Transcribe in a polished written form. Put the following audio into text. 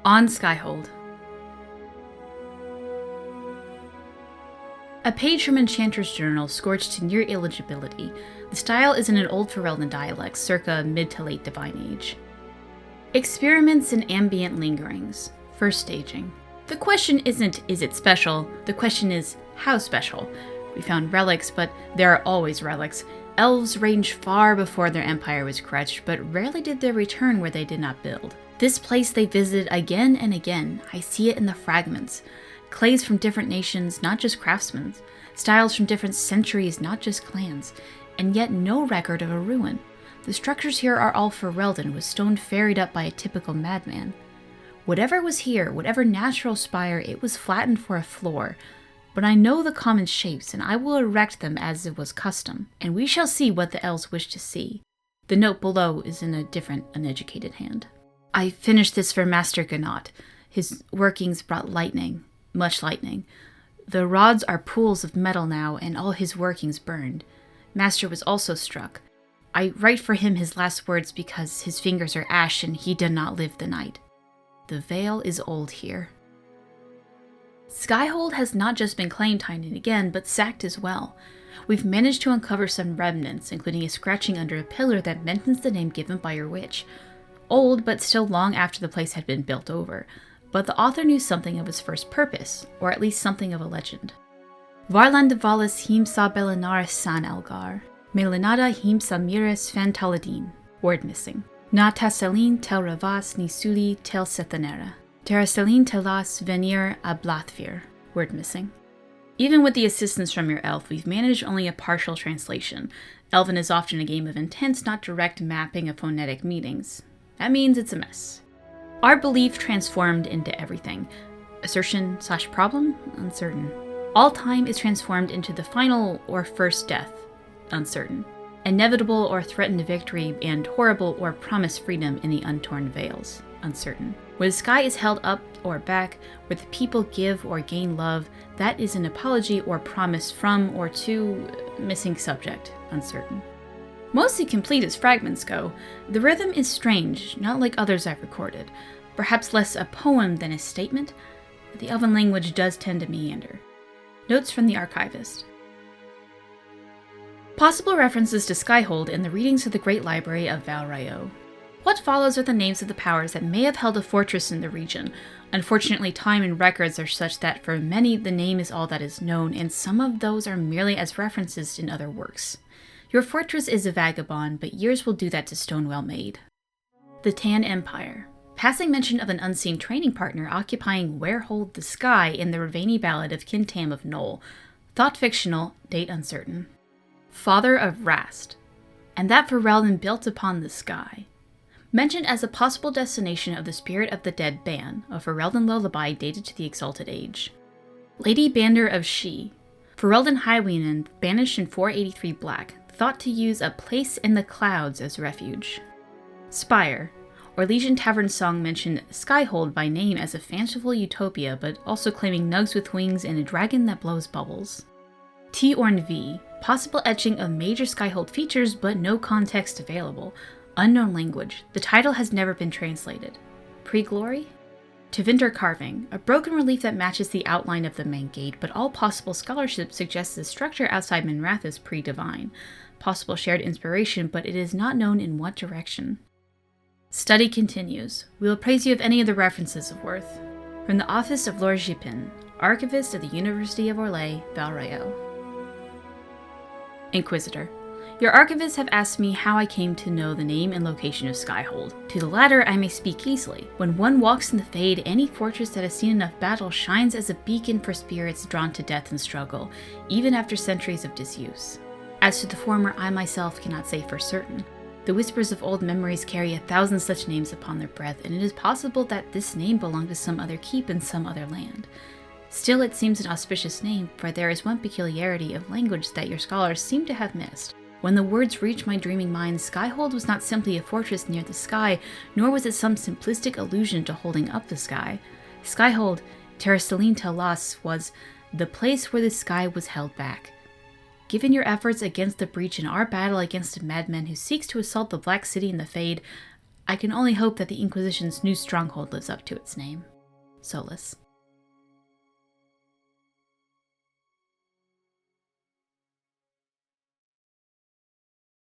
On Skyhold. A page from Enchanter's Journal scorched to near illegibility. The style is in an old Ferelden dialect, circa mid to late Divine Age. Experiments in ambient lingerings. First staging. The question isn't, is it special? The question is, how special? We found relics, but there are always relics. Elves ranged far before their empire was crutched, but rarely did they return where they did not build. This place they visited again and again. I see it in the fragments. Clays from different nations, not just craftsmen. Styles from different centuries, not just clans. And yet no record of a ruin. The structures here are all Ferelden, with stone ferried up by a typical madman. Whatever was here, whatever natural spire, it was flattened for a floor. But I know the common shapes, and I will erect them as it was custom, and we shall see what the elves wish to see. The note below is in a different, uneducated hand. I finished this for Master Ganot. His workings brought lightning, much lightning. The rods are pools of metal now, and all his workings burned. Master was also struck. I write for him his last words because his fingers are ash and he did not live the night. The veil is old here. Skyhold has not just been claimed time and again, but sacked as well. We've managed to uncover some remnants, including a scratching under a pillar that mentions the name given by your witch. Old, but still long after the place had been built over. But the author knew something of its first purpose, or at least something of a legend. Varland valis him sa belinaris san Elgar, melinada him sa miris fantaladin. Word missing. Na tasselin tel ravas ni suli tel sethanera. Terraselin telas venir a blathvir. Word missing. Even with the assistance from your elf, we've managed only a partial translation. Elven is often a game of intent, not direct mapping of phonetic meanings. That means it's a mess. Our belief transformed into everything. Assertion/problem? Uncertain. All time is transformed into the final or first death? Uncertain. Inevitable or threatened victory and horrible or promised freedom in the untorn veils? Uncertain. Where the sky is held up or back, where the people give or gain love, that is an apology or promise from or to missing subject? Uncertain. Mostly complete as fragments go, the rhythm is strange, not like others I've recorded. Perhaps less a poem than a statement, but the Elven language does tend to meander. Notes from the archivist. Possible references to Skyhold in the readings of the Great Library of Val Rayo. What follows are the names of the powers that may have held a fortress in the region. Unfortunately, time and records are such that for many the name is all that is known, and some of those are merely as references in other works. Your fortress is a vagabond, but years will do that to stone well made. The Tan Empire. Passing mention of an unseen training partner occupying Where Hold the Sky in the Ravani ballad of Kintam of Knoll. Thought fictional, date uncertain. Father of Rast. And that Ferelden built upon the sky. Mentioned as a possible destination of the Spirit of the Dead Ban, a Ferelden lullaby dated to the Exalted Age. Lady Bander of She. Ferelden highwayman banished in 483 Black, thought to use a place in the clouds as refuge. Spire. Orlesian Tavern song mentioned Skyhold by name as a fanciful utopia, but also claiming nugs with wings and a dragon that blows bubbles. T-Orn V. Possible etching of major Skyhold features, but no context available. Unknown language. The title has never been translated. Pre-glory? Tevinter carving. A broken relief that matches the outline of the main gate, but all possible scholarship suggests the structure outside Minrath is pre-divine. Possible shared inspiration, but it is not known in what direction. Study continues. We will praise you if any of the references of worth. From the Office of Lord Gipin, Archivist of the University of Orlais, Val Rayo. Inquisitor. Your archivists have asked me how I came to know the name and location of Skyhold. To the latter I may speak easily. When one walks in the Fade, any fortress that has seen enough battle shines as a beacon for spirits drawn to death and struggle, even after centuries of disuse. As to the former, I myself cannot say for certain. The whispers of old memories carry 1,000 such names upon their breath, and it is possible that this name belonged to some other keep in some other land. Still, it seems an auspicious name, for there is one peculiarity of language that your scholars seem to have missed. When the words reached my dreaming mind, Skyhold was not simply a fortress near the sky, nor was it some simplistic allusion to holding up the sky. Skyhold, Terraselin Telas, was the place where the sky was held back. Given your efforts against the breach in our battle against a madman who seeks to assault the Black City in the Fade, I can only hope that the Inquisition's new stronghold lives up to its name. Solus.